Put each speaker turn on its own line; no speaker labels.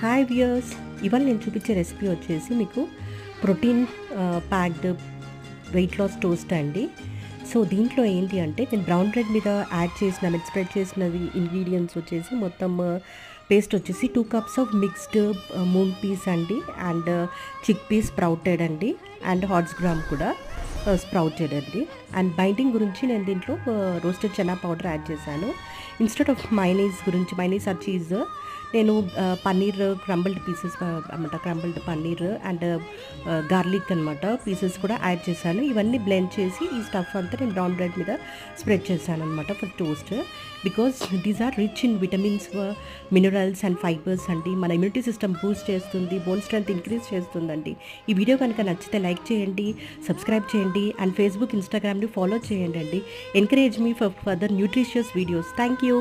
Hi viewers, ఇవాళ నేను చూపించే రెసిపీ వచ్చేసి మీకు protein packed weight loss toast అండి. సో దీంట్లో ఏంటి అంటే నేను బ్రౌన్ బ్రెడ్ మీద యాడ్ చేసిన స్ప్రెడ్ చేసినవి ఇంగ్రీడియంట్స్ వచ్చేసి మొత్తం పేస్ట్ వచ్చేసి 2 cups of mixed moong peas అండి, అండ్ చిక్ పీస్ స్ప్రౌటెడ్ అండి, అండ్ హాట్స్ గ్రామ్ కూడా స్ప్రౌటెడ్ అండి. అండ్ బైండింగ్ గురించి నేను దీంట్లో రోస్టెడ్ చనా పౌడర్ యాడ్ చేశాను. Instead of mayonnaise or cheese నేను పన్నీర్ క్రంబల్డ్ పీసెస్ అనమాట, క్రంబల్డ్ పన్నీర్ అండ్ గార్లిక్ అనమాట పీసెస్ కూడా యాడ్ చేశాను. ఇవన్నీ బ్లెండ్ చేసి ఈ స్టఫ్ అంతా నేను బ్రౌన్ బ్రెడ్ మీద స్ప్రెడ్ చేశాను అనమాట for toast. Because these are rich in vitamins, minerals and fibres అండి. మన ఇమ్యూనిటీ సిస్టమ్ బూస్ట్ చేస్తుంది, బోన్ స్ట్రెంత్ ఇంక్రీజ్ చేస్తుందండి. ఈ వీడియో కనుక నచ్చితే లైక్ చేయండి, సబ్స్క్రైబ్ చేయండి, అండ్ ఫేస్బుక్, ఇన్స్టాగ్రామ్ని ఫాలో చేయండి అండి. Encourage me for further nutritious videos. Thank you.